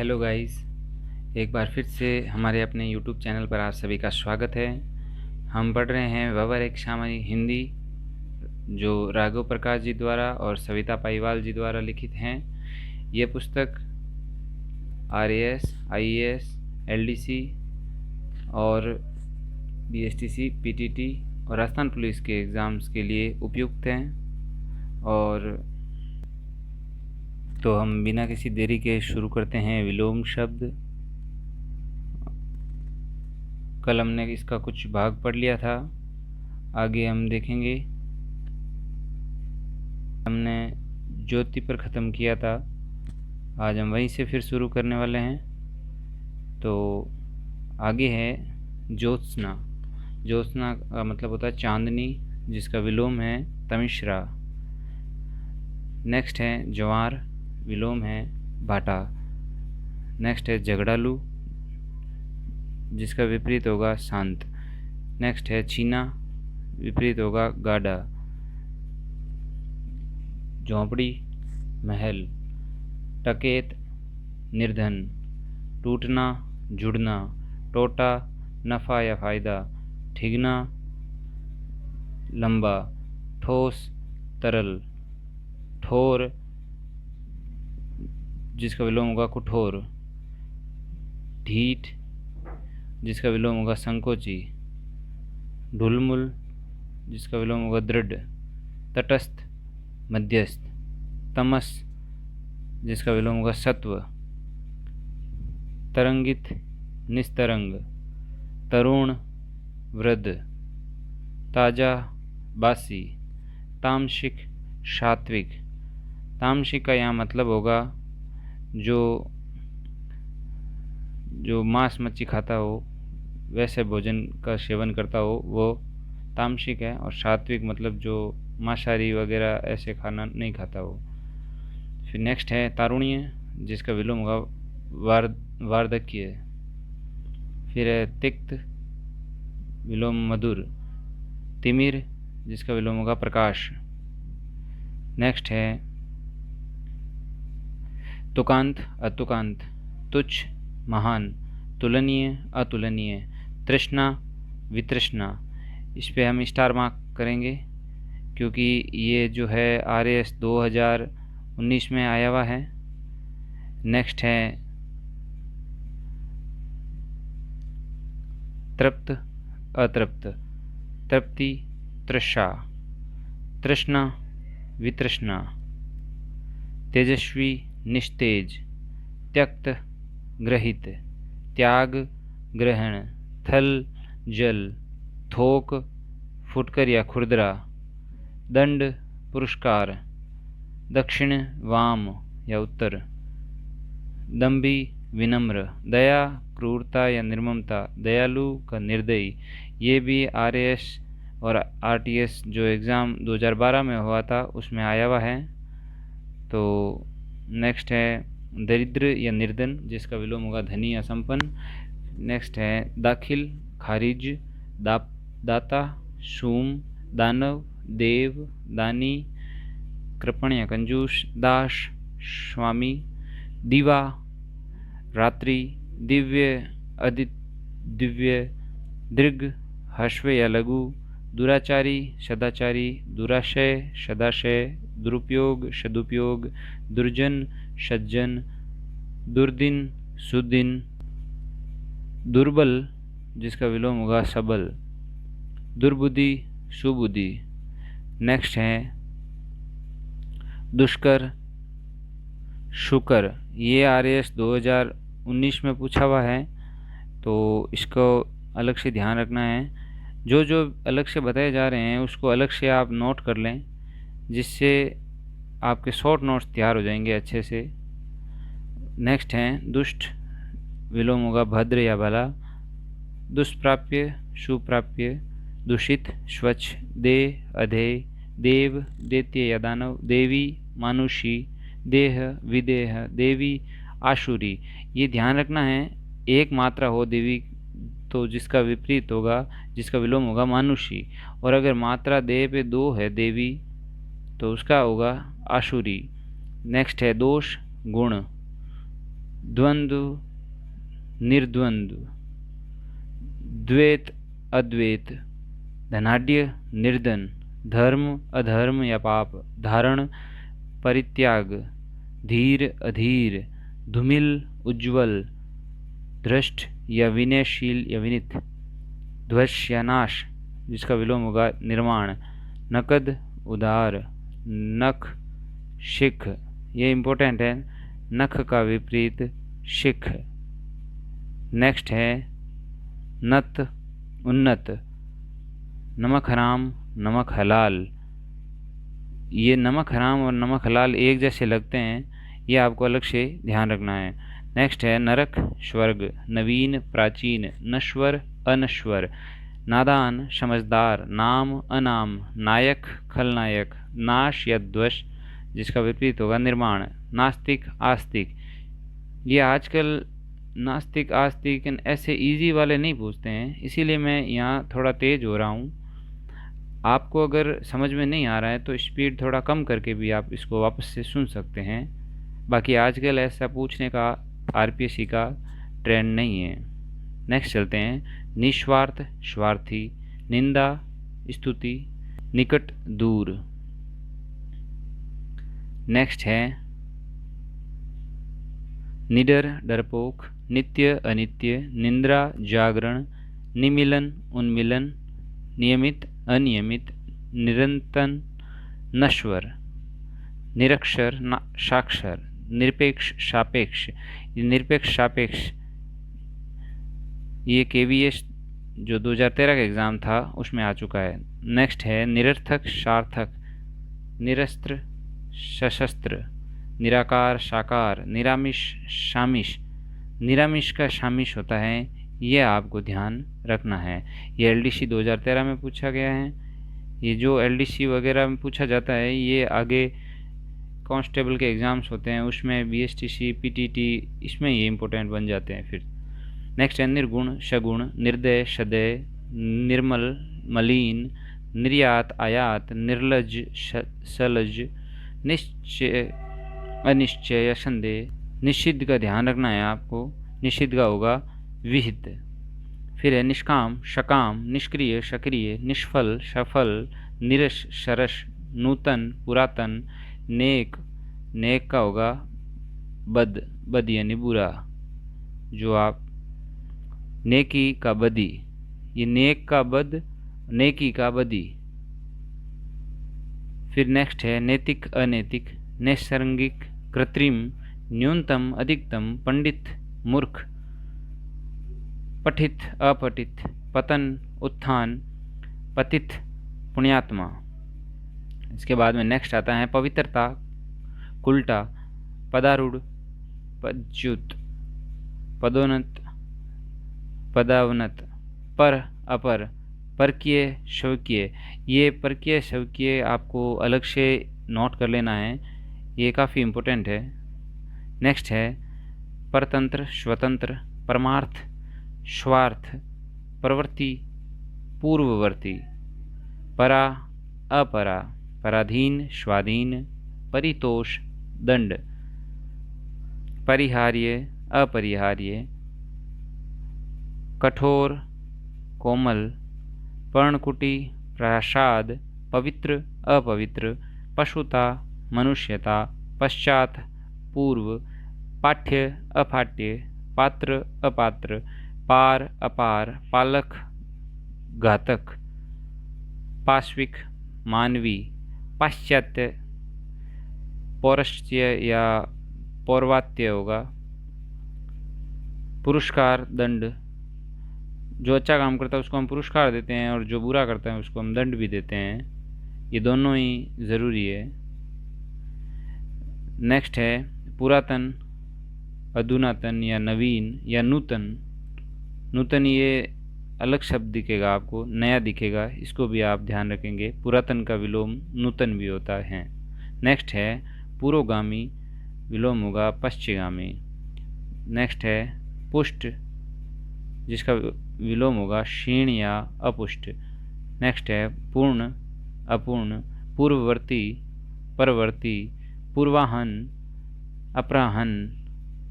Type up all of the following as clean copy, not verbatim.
Hello guys, एक बार फिर से हमारे अपने यूट्यूब चैनल पर आप सभी का स्वागत है। हम पढ़ रहे हैं ववर एक शामरी हिंदी, जो राघव प्रकाश जी द्वारा और सविता पाईवाल जी द्वारा लिखित हैं। ये पुस्तक आरएएस, आईएएस, एलडीसी और बीएसटीसी, पीटीटी और राजस्थान पुलिस के एग्ज़ाम्स के लिए उपयुक्त हैं। और तो हम बिना किसी देरी के शुरू करते हैं। विलोम शब्द, कल हमने इसका कुछ भाग पढ़ लिया था, आगे हम देखेंगे। हमने ज्योति पर ख़त्म किया था, आज हम वहीं से फिर शुरू करने वाले हैं। तो आगे है ज्योत्सना। ज्योत्सना का मतलब होता है चांदनी, जिसका विलोम है तमिश्रा। नेक्स्ट है ज्वार, विलोम है भाटा। नेक्स्ट है झगड़ालू, जिसका विपरीत होगा शांत। नेक्स्ट है छीना, विपरीत होगा गाढ़ा। झोंपड़ी, महल। टकेत, निर्धन। टूटना, जुड़ना। टोटा, नफ़ा या फ़ायदा। ठिगना, लंबा। ठोस, तरल। ठोर, जिसका विलोम होगा कठोर। ढीठ, जिसका विलोम होगा संकोची। ढुलमुल, जिसका विलोम होगा दृढ़। तटस्थ, मध्यस्थ। तमस, जिसका विलोम होगा सत्व। तरंगित, निस्तरंग। तरुण, वृद्ध। ताजा, बासी। तामसिक, सात्विक। तामसिक का यहाँ मतलब होगा जो मांस मच्छी खाता हो, वैसे भोजन का सेवन करता हो, वो तामसिक है। और सात्विक मतलब जो मांसाहारी वगैरह ऐसे खाना नहीं खाता हो। फिर नेक्स्ट है तारुण्य, जिसका विलोम होगा वार्धक्य। फिर है तिक्त, विलोम मधुर। तिमिर, जिसका विलोम होगा प्रकाश। नेक्स्ट है तुकांत, अतुकांत। तुच्छ, महान। तुलनीय, अतुलनीय। तृष्णा, वितृष्णा। इस पे हम स्टार मार्क करेंगे, क्योंकि ये जो है आरएएस 2019 में आया हुआ है। नेक्स्ट है तृप्त, अतृप्त। तृप्ति, तृषा। तृष्णा, वितृष्णा। तेजस्वी, निस्तेज। त्यक्त, ग्रहित। त्याग, ग्रहण। थल, जल। थोक, फुटकर या खुरदरा। दंड, पुरस्कार। दक्षिण, वाम या उत्तर। दम्भी, विनम्र। दया, क्रूरता या निर्ममता। दयालु का निर्दयी। ये भी आरएएस और आरटीएस जो एग्ज़ाम 2012 में हुआ था उसमें आया हुआ है। तो नेक्स्ट है दरिद्र या निर्धन, जिसका विलोम होगा धनी या संपन्न। नेक्स्ट है दाखिल, खारिज। दाता, शूम। दानव, देव, दानी। कृपण या कंजूस। दास, स्वामी। दीवा, रात्रि। दिव्य, दिव्य। दीर्घ, ह्रस्व या लघु। दुराचारी, सदाचारी। दुराशय, सदाशय। दुरुपयोग, सदुपयोग। दुर्जन, सज्जन। दुर्दिन, सुदिन। दुर्बल, जिसका विलोम होगा सबल। दुर्बुद्धि, सुबुद्धि। नेक्स्ट है दुष्कर, शुकर। ये आरएएस 2019 में पूछा हुआ है, तो इसको अलग से ध्यान रखना है। जो जो अलग से बताए जा रहे हैं उसको अलग से आप नोट कर लें, जिससे आपके शॉर्ट नोट्स तैयार हो जाएंगे अच्छे से। नेक्स्ट हैं दुष्ट, विलोम होगा भद्र या भला। दुष्प्राप्य, सुप्राप्य। दूषित, स्वच्छ। देह, अधेय। देव, दैत्य या दानव। देवी, मानुषी। देह, विदेह। देवी, आशुरी। ये ध्यान रखना है, एक मात्रा हो देवी तो जिसका विपरीत होगा, जिसका विलोम होगा मानुषी। और अगर मात्रा देह पे 2 है देवी, तो उसका होगा आशुरी। नेक्स्ट है दोष, गुण। द्वंद्व, निर्द्वंद्व, द्वैत, अद्वैत, धनाढ्य, निर्धन, धर्म, अधर्म या पाप, धारण, परित्याग, धीर, अधीर, धूमिल, उज्ज्वल, धृष्ट या विनयशील या विनित, ध्वज या नाश जिसका विलोम होगा निर्माण, नकद, उदार, नख, शिख, ये इम्पोर्टेंट है, नख का विपरीत शिख। नेक्स्ट है नत, उन्नत, नमक हराम, नमक हलाल। ये नमक हराम और नमक हलाल एक जैसे लगते हैं, ये आपको अलग से ध्यान रखना है। नेक्स्ट है नरक, स्वर्ग, नवीन, प्राचीन, नश्वर, अनश्वर, नादान, समझदार, नाम, अनाम, नायक, खलनायक, नाश या ध्वस जिसका विपरीत होगा निर्माण, नास्तिक, आस्तिक। ये आजकल नास्तिक, आस्तिक ऐसे इजी वाले नहीं पूछते हैं, इसीलिए मैं यहाँ थोड़ा तेज़ हो रहा हूँ। आपको अगर समझ में नहीं आ रहा है तो स्पीड थोड़ा कम करके भी आप इसको वापस से सुन सकते हैं। बाकी आजकल ऐसा पूछने का आरपीएससी का ट्रेंड नहीं है। नेक्स्ट चलते हैं निस्वार्थ, स्वार्थी, निंदा, स्तुति, निकट, दूर। नेक्स्ट है निडर, डरपोक, नित्य, अनित्य, निंद्रा, जागरण, निमिलन, उन्मिलन, नियमित, अनियमित, निरंतन, नश्वर, निरक्षर, साक्षर, निरपेक्ष, सापेक्ष। ये निरपेक्ष सापेक्ष ये केवीएस जो 2013 का एग्ज़ाम था उसमें आ चुका है। नेक्स्ट है निरर्थक, सार्थक, निरस्त्र, सशस्त्र, निराकार, साकार, निरामिष, शामिश। निरामिष का शामिश होता है, ये आपको ध्यान रखना है। ये एलडीसी 2013 में पूछा गया है। ये जो एलडीसी वगैरह में पूछा जाता है ये आगे कांस्टेबल के एग्ज़ाम्स होते हैं उसमें बीएसटीसी, पीटीटी, इसमें ये इम्पोर्टेंट बन जाते हैं फिर। नेक्स्ट है निर्गुण, सगुण, निर्दय, सदय, निर्मल, मलिन, निर्यात, आयात, निर्लज, सलज, निश्चय, अनिश्चय या संदेह। निषिद्ध का ध्यान रखना है आपको, निषिद्ध का होगा विहित। फिर है निष्काम, सकाम, निष्क्रिय, सक्रिय, निष्फल, सफल, निरस, सरस, नूतन, पुरातन, नेक, नेक का होगा बद, बद यानी बुरा। जो आप नेकी का बदी, ये नेक का बद, नेकी का बदी। फिर नेक्स्ट है नैतिक, अनैतिक, नैसर्गिक, कृत्रिम, न्यूनतम, अधिकतम, पंडित, मूर्ख, पठित, अपठित, पतन, उत्थान, पतित, पुण्यात्मा। इसके बाद में नेक्स्ट आता है पवित्रता, कुल्टा, पदारूढ़, पदच्युत, पदोन्नत, पदावनत, पर, अपर, परकीय, शौकीय। ये परकीय, शौकीय आपको अलग से नोट कर लेना है, ये काफ़ी इम्पोर्टेंट है। नेक्स्ट है परतंत्र, स्वतंत्र, परमार्थ, स्वार्थ, प्रवृत्ति, पूर्ववर्ती, परा, अपरा, पराधीन, स्वाधीन, परितोष, दंड, परिहार्य, अपरिहार्य, कठोर, कोमल, पर्णकुटी, प्रसाद, पवित्र, अपवित्र, पशुता, मनुष्यता, पश्चात, पूर्व, पाठ्य, अपाठ्य, पात्र, अपात्र, पार, अपार, पालक, घातक, पाश्विक, मानवी, पाश्चात्य, पौरस्त्य या पौर्वात्य होगा, पुरस्कार, दंड। जो अच्छा काम करता है उसको हम पुरस्कार देते हैं और जो बुरा करता है उसको हम दंड भी देते हैं, ये दोनों ही ज़रूरी है। नेक्स्ट है पुरातन, अधुनातन या नवीन या नूतन। नूतन ये अलग शब्द दिखेगा आपको, नया दिखेगा, इसको भी आप ध्यान रखेंगे। पुरातन का विलोम नूतन भी होता है। नेक्स्ट है पुरोगामी, विलोम होगा पश्चिगामी। नेक्स्ट है पुष्ट, जिसका विलोम होगा क्षीण या अपुष्ट। नेक्स्ट है पूर्ण, अपूर्ण, पूर्ववर्ती, परवर्ती, पूर्वाहन, अपराहन,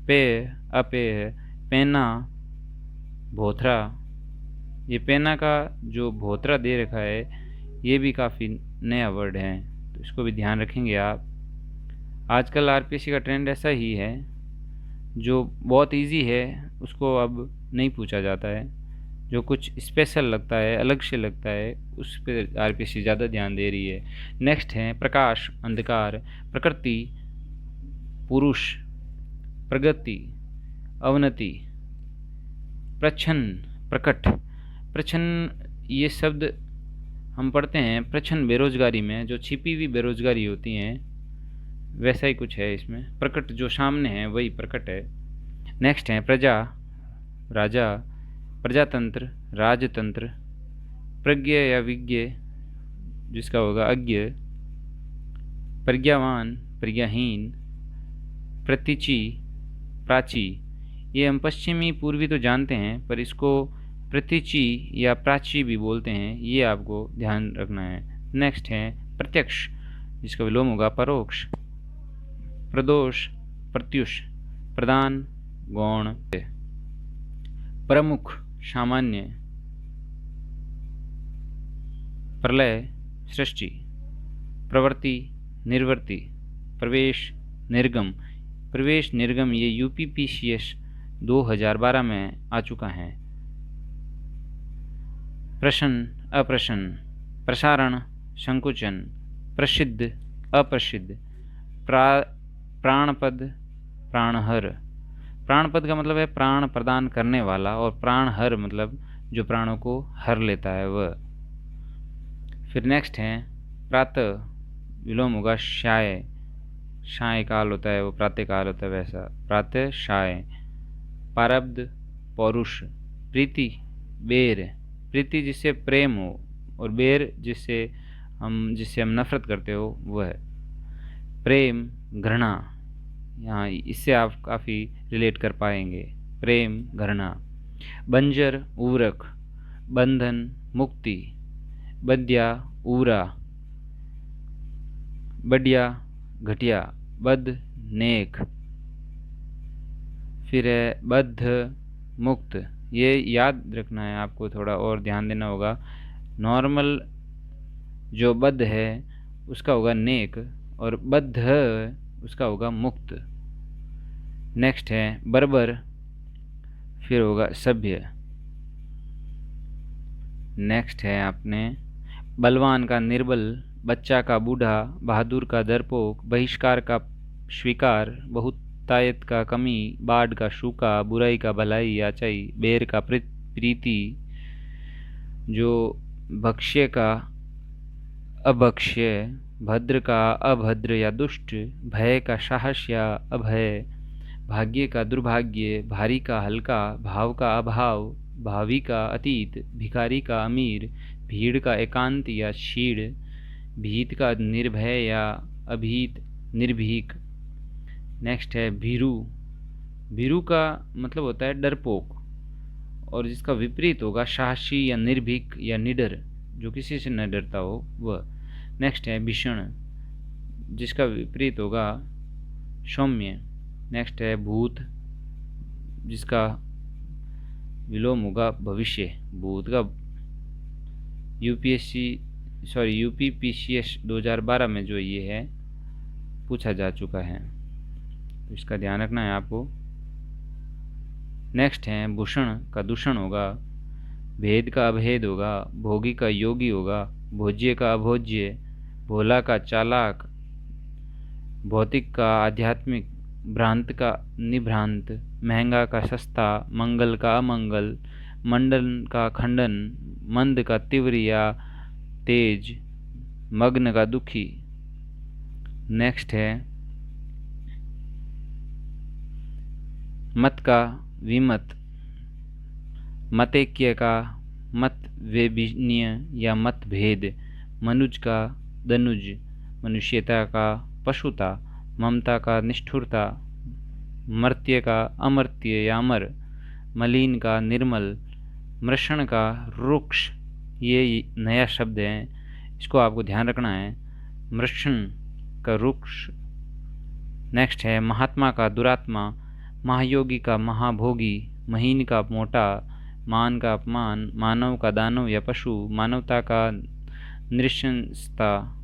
पेय अपेय है, पेना भोथरा। ये पेना का जो भोथरा दे रखा है ये भी काफ़ी नया वर्ड है, तो इसको भी ध्यान रखेंगे आप। आजकल आरपीएससी का ट्रेंड ऐसा ही है, जो बहुत इजी है उसको अब नहीं पूछा जाता है, जो कुछ स्पेशल लगता है, अलग से लगता है, उस पर आरपीएससी ज़्यादा ध्यान दे रही है। नेक्स्ट है प्रकाश अंधकार, प्रकृति पुरुष, प्रगति अवनति, प्रच्छन्न प्रकट। प्रच्छन्न ये शब्द हम पढ़ते हैं प्रच्छन्न बेरोजगारी में, जो छिपी हुई बेरोजगारी होती हैं, वैसा ही कुछ है इसमें। प्रकट जो सामने है वही प्रकट है। नेक्स्ट है प्रजा राजा, प्रजातंत्र राजतंत्र, प्रज्ञ या विज्ञ जिसका होगा अज्ञ, प्रज्ञावान प्रज्ञाहीन, प्रतीचि प्राची। ये हम पश्चिमी पूर्वी तो जानते हैं, पर इसको प्रतीचि या प्राची भी बोलते हैं, ये आपको ध्यान रखना है। नेक्स्ट है प्रत्यक्ष जिसका विलोम होगा परोक्ष, प्रदोष प्रत्युष, प्रदान गौण, प्रमुख सामान्य, प्रलय सृष्टि, प्रवृत्ति निर्वृत्ति, प्रवेश निर्गम। प्रवेश निर्गम ये यूपीपीसीएस 2012 में आ चुका है। प्रसन्न अप्रसन्न, प्रसारण संकुचन, प्रसिद्ध अप्रसिद्ध, प्राणपद प्राणहर। प्राणपद का मतलब है प्राण प्रदान करने वाला, और प्राणहर मतलब जो प्राणों को हर लेता है वह। फिर नेक्स्ट है प्रातः, विलोम होगा शाय, शाय काल होता है वो प्रातः काल होता है वैसा, प्रातः शाय। प्रारब्ध पौरुष, प्रीति बेर, प्रीति जिससे प्रेम हो, और बेर जिससे हम नफरत करते हो वह। प्रेम घृणा, यहाँ इससे आप काफ़ी रिलेट कर पाएंगे, प्रेम घृणा। बंजर उर्वरक, बंधन मुक्ति, बद्या ऊरा, बढ़िया घटिया, बद्ध नेक। फिर है बद्ध मुक्त, ये याद रखना है आपको, थोड़ा और ध्यान देना होगा। नॉर्मल जो बद्ध है उसका होगा नेक, और बद्ध उसका होगा मुक्त। नेक्स्ट है बर्बर, फिर होगा सभ्य। नेक्स्ट है आपने बलवान का निर्बल, बच्चा का बूढ़ा, बहादुर का डरपोक, बहिष्कार का स्वीकार, बहुतायत का कमी, बाढ़ का सूखा, बुराई का भलाई याचाई, बेर का प्रीति, जो भक्ष्य का अभक्ष्य, भद्र का अभद्र या दुष्ट, भय का साहस या अभय, भाग्य का दुर्भाग्य, भारी का हल्का, भाव का अभाव, भावी का अतीत, भिखारी का अमीर, भीड़ का एकांत या क्षीण, भीत का निर्भय या अभीत निर्भीक। नेक्स्ट है भीरू, भीरू का मतलब होता है डरपोक, और जिसका विपरीत होगा साहसी या निर्भीक या निडर, जो किसी से न डरता हो वह। नेक्स्ट है भीषण, जिसका विपरीत होगा सौम्य। नेक्स्ट है भूत, जिसका विलोम होगा भविष्य। भूत का यूपीपीसीएस 2012 में जो ये है पूछा जा चुका है, तो इसका ध्यान रखना है आपको। नेक्स्ट है भूषण का दूषण होगा, भेद का अभेद होगा, भोगी का योगी होगा, भोज्य का अभोज्य, भोला का चालाक, भौतिक का आध्यात्मिक, भ्रांत का निभ्रांत, महंगा का सस्ता, मंगल का अमंगल, मंडन का खंडन, मंद का तीव्र या तेज, मग्न का दुखी। नेक्स्ट है मत का विमत, मतैक्य का मत वेबिनीय या मतभेद, मनुज का दनुज, मनुष्यता का पशुता, ममता का निष्ठुरता, मर्त्य का अमर्त्य या अमर, मलिन का निर्मल, मृषण का रुक्ष। ये नया शब्द है, इसको आपको ध्यान रखना है, मृषण का रुक्ष। नेक्स्ट है महात्मा का दुरात्मा, महायोगी का महाभोगी, महीन का मोटा, मान का अपमान, मानव का दानव या पशु, मानवता का नृशंसता,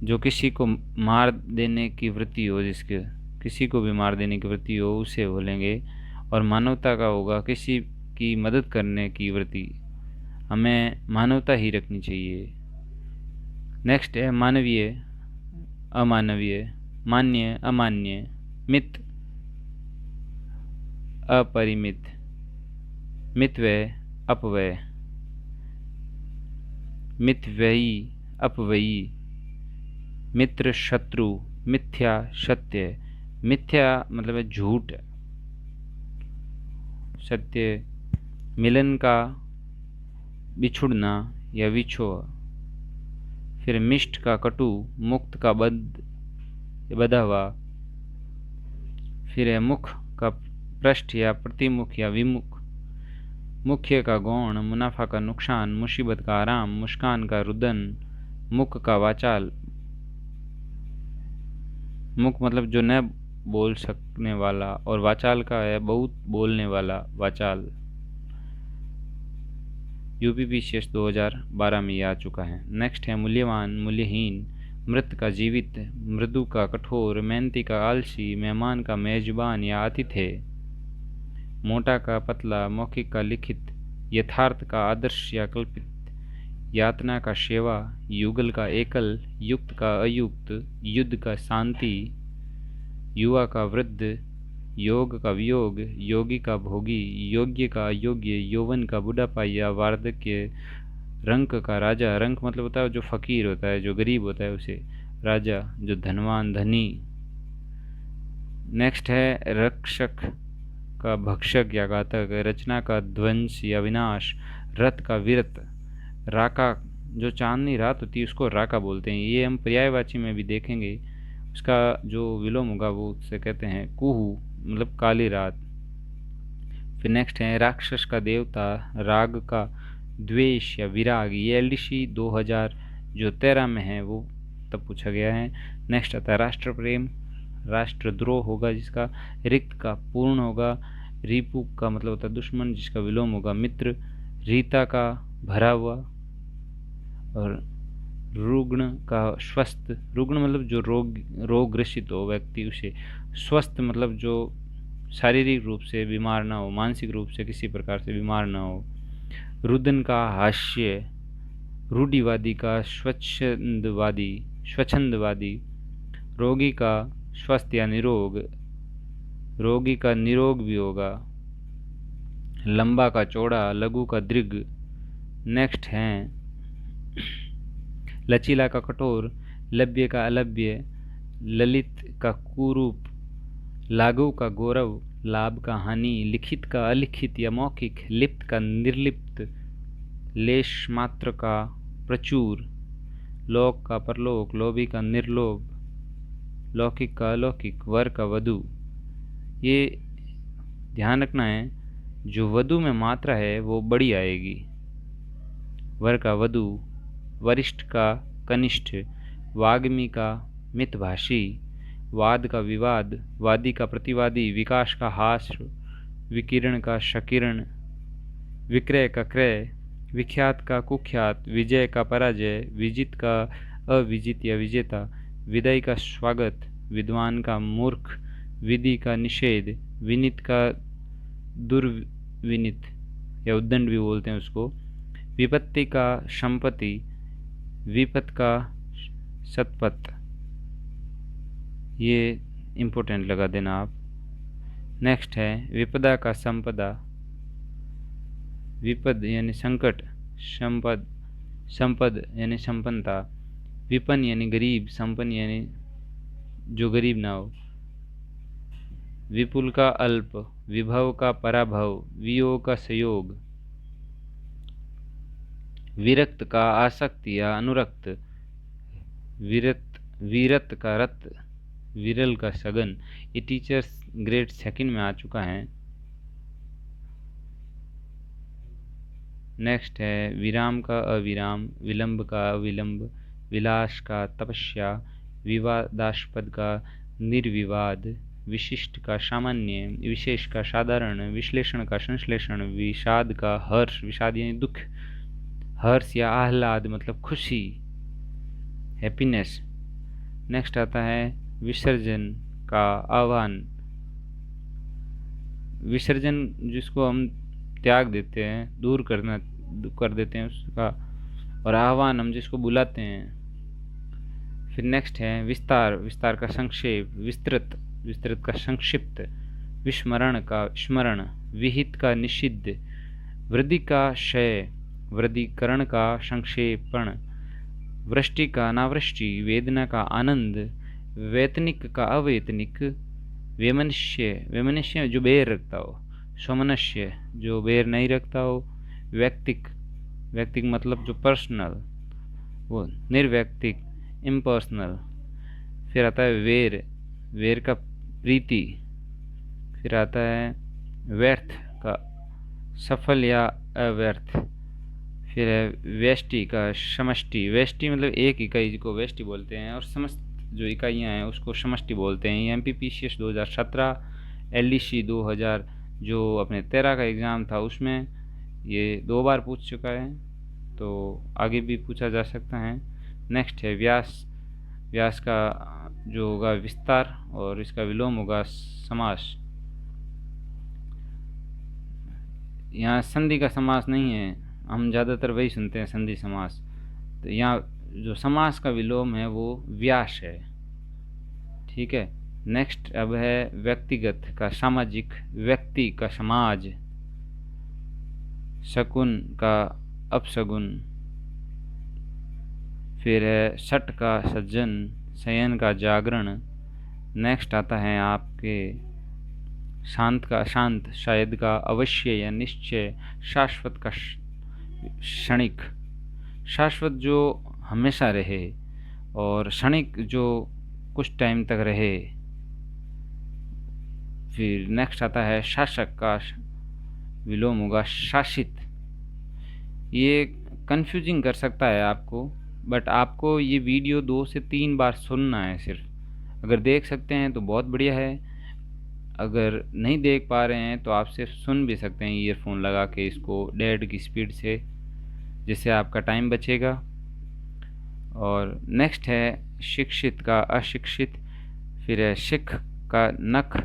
जो किसी को मार देने की वृत्ति हो, जिसके किसी को भी मार देने की वृत्ति हो उसे बोलेंगे। और मानवता का होगा किसी की मदद करने की वृत्ति, हमें मानवता ही रखनी चाहिए। नेक्स्ट है मानवीय, अमानवीय, मान्य, अमान्य, मित, अपरिमित, मितव्यय, अपव्यय, मितव्ययी, अपव्ययी, मित्र, शत्रु, मिथ्या, सत्य। मिथ्या मतलब है झूठ, सत्य मिलन का बिछुड़ना या विछोह। फिर मिष्ट का कटु, मुक्त का बधा हुआ। फिर है मुख का पृष्ठ या प्रतिमुख या विमुख, मुख्य का गौण, मुनाफा का नुकसान, मुसीबत का आराम, मुस्कान का रुदन, मुख का वाचाल। मुख मतलब जो न बोल सकने वाला, और वाचाल का है बहुत बोलने वाला, वाचाल। यूपीपीसीएस 2012 में ये आ चुका है। नेक्स्ट है मूल्यवान, मूल्यहीन, मृत का जीवित, मृदु का कठोर, मेहनती का आलसी, मेहमान का मेजबान या आतिथ्य, मोटा का पतला, मौखिक का लिखित, यथार्थ का आदर्श या कल्पित, यातना का सेवा, युगल का एकल, युक्त का अयुक्त, युद्ध का शांति, युवा का वृद्ध, योग का वियोग, योगी का भोगी, योग्य का अयोग्य, यौवन का बुढ़ापा या वार्धक्य, रंक का राजा, रंक मतलब होता है जो फकीर होता है, जो गरीब होता है उसे राजा, जो धनवान धनी। नेक्स्ट है रक्षक का भक्षक या घातक, रचना का ध्वंस या विनाश, रथ का वीरत, राका जो चांदनी रात होती है उसको राका बोलते हैं, ये हम पर्यायवाची में भी देखेंगे। उसका जो विलोम होगा वो उससे कहते हैं कुहू, मतलब काली रात। फिर नेक्स्ट है राक्षस का देवता, राग का द्वेष या विराग, ये एलडीसी 2013 में है, वो तब पूछा गया है। नेक्स्ट आता है राष्ट्र प्रेम, राष्ट्रद्रोह होगा जिसका, रिक्त का पूर्ण होगा, रिपु का मतलब होता है दुश्मन जिसका विलोम होगा मित्र, रीता का भरा हुआ, और रुग्ण का स्वस्थ, रुग्ण मतलब जो रोग ग्रसित हो व्यक्ति उसे, स्वस्थ मतलब जो शारीरिक रूप से बीमार ना हो, मानसिक रूप से किसी प्रकार से बीमार ना हो। रुदन का हास्य, रूढ़िवादी का स्वच्छंदवादी, रोगी का स्वस्थ या निरोग, रोगी का निरोग भी होगा, लंबा का चौड़ा, लघु का दीर्घ। नेक्स्ट है लचीला का कठोर, लभ्य का अलभ्य, ललित का कुरूप, लागु का गौरव, लाभ का हानि, लिखित का अलिखित या मौखिक, लिप्त का निर्लिप्त, लेश मात्र का प्रचुर, लोक का परलोक, लोभी का निर्लोभ, लौकिक का अलौकिक, वर का वधु। ये ध्यान रखना है जो वधु में मात्रा है वो बड़ी आएगी, वर का वधु, वरिष्ठ का कनिष्ठ, वाग्मी का मितभाषी, वाद का विवाद, वादी का प्रतिवादी, विकास का हास, विकिरण का शकिरण, विक्रय का क्रय, विख्यात का कुख्यात, विजय का पराजय, विजित का अविजित या विजेता, विदाई का स्वागत, विद्वान का मूर्ख, विधि का निषेध, विनित का दुर्विनित या उद्दंड भी बोलते हैं उसको, विपत्ति का संपत्ति, विपत का सतपथ। ये इम्पोर्टेंट लगा देना आप। नेक्स्ट है विपदा का संपदा, विपद यानी संकट, संपद यानी संपन्नता, विपन यानी गरीब, संपन्न यानी जो गरीब ना हो, विपुल का अल्प, विभव का पराभव, वियोग का संयोग, विरक्त का आसक्ति या अनुरक्त, वीरत का रत, विरल का सघन। ये टीचर्स ग्रेड 2 में आ चुका है। नेक्स्ट है विराम का अविराम, विलंब का अविलंब, विलास का तपस्या, विवादास्पद का निर्विवाद, विशिष्ट का सामान्य, विशेष का साधारण, विश्लेषण का संश्लेषण, विषाद का हर्ष, विषाद यानी दुख, हर्ष या आह्लाद मतलब खुशी, हैप्पीनेस। नेक्स्ट आता है विसर्जन का आह्वान, विसर्जन जिसको हम त्याग देते हैं, दूर कर देते हैं उसका, और आह्वान हम जिसको बुलाते हैं। फिर नेक्स्ट है विस्तार, विस्तार का संक्षेप, विस्तृत, विस्तृत का संक्षिप्त, विस्मरण का स्मरण, विहित का निषिद्ध, वृद्धि का क्षय, वृद्धिकरण का संक्षेपण, वृष्टि का अनावृष्टि, वेदना का आनंद, वेतनिक का अवेतनिक, वैमनस्य, वैमनस्य जो बेर रखता हो, स्वमनस्य जो बेर नहीं रखता हो, व्यक्तिक, व्यक्तिक मतलब जो पर्सनल, वो निर्व्यक्तिक, इम्पर्सनल। फिर आता है वेर, वेर का प्रीति। फिर आता है व्यर्थ का सफल या अव्यर्थ। फिर है व्यष्टि का समष्टि, व्यष्टि मतलब एक इकाई को व्यष्टि बोलते हैं, और समस्त जो इकाइयाँ हैं उसको समष्टि बोलते हैं। ये MPPCS 2017, LDC 2000 जो अपने 13 का एग्ज़ाम था उसमें ये 2 बार पूछ चुका है, तो आगे भी पूछा जा सकता है। नेक्स्ट है व्यास, व्यास का जो होगा विस्तार और इसका विलोम होगा समास। यहाँ संधि का समास नहीं है, हम ज़्यादातर वही सुनते हैं संधि समास, तो यहाँ जो समास का विलोम है वो व्यास है। ठीक है। नेक्स्ट अब है व्यक्तिगत का सामाजिक, व्यक्ति का समाज, शकुन का अपशगुन। फिर है सट का सज्जन, शयन का जागरण। नेक्स्ट आता है आपके शांत का शांत, शायद का अवश्य या निश्चय, शाश्वत का क्षणिक, शाश्वत जो हमेशा रहे, और क्षणिक जो कुछ टाइम तक रहे। फिर नेक्स्ट आता है शासक का विलोम होगा शासित। ये कंफ्यूजिंग कर सकता है आपको, बट आपको ये वीडियो 2 से 3 बार सुनना है सिर्फ। अगर देख सकते हैं तो बहुत बढ़िया है, अगर नहीं देख पा रहे हैं तो आप सिर्फ सुन भी सकते हैं ईयरफोन लगा के इसको 1.5 की स्पीड से, जिससे आपका टाइम बचेगा। और नेक्स्ट है शिक्षित का अशिक्षित। फिर है सिख का नख,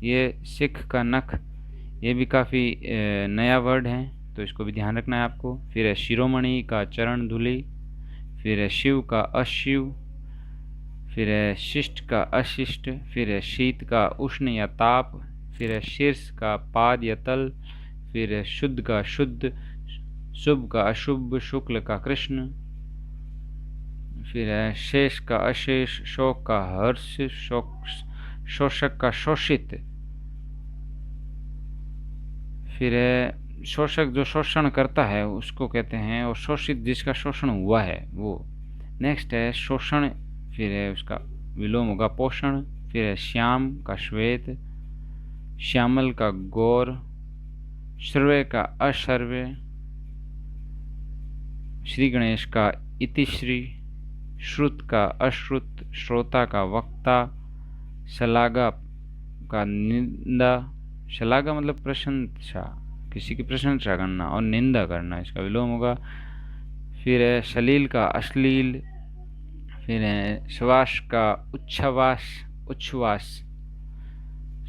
ये सिख का नख ये भी काफ़ी नया वर्ड है, तो इसको भी ध्यान रखना है आपको। फिर है शिरोमणि का चरण धूलि। फिर है शिव का अशिव। फिर है शिष्ट का अशिष्ट। फिर है शीत का उष्ण या ताप। फिर है शीर्ष का पाद या तल। फिर है शुद्ध का शुद्ध, शुभ का अशुभ, शुक्ल का कृष्ण। फिर है शेष का अशेष, शोक का हर्ष, शोषक का शोषित। फिर है शोषक जो शोषण करता है उसको कहते हैं, और शोषित जिसका शोषण हुआ है वो। नेक्स्ट है शोषण, फिर है उसका विलोम होगा पोषण। फिर है श्याम का श्वेत, श्यामल का गौर, श्रव्य का अश्रव्य, श्री गणेश का इतिश्री, श्रुत का अश्रुत, श्रोता का वक्ता, शलाघा का निंदा, शलाघा मतलब प्रशंसा, किसी की प्रशंसा करना, और निंदा करना, इसका विलोम होगा। फिर है सलील का अश्लील। फिर है श्वास का उच्छ्वास, उच्छ्वास,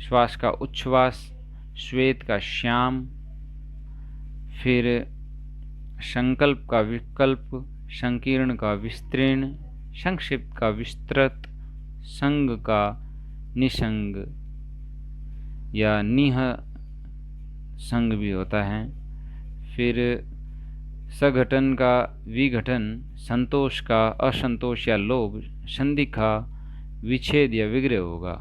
श्वास का उच्छ्वास, श्वेत का श्याम। फिर संकल्प का विकल्प, संकीर्ण का विस्तीर्ण, संक्षिप्त का विस्तृत, संग का निसंग या निह संग भी होता है। फिर सघटन का विघटन, संतोष का असंतोष या लोभ, संधि का विच्छेद या विग्रह होगा।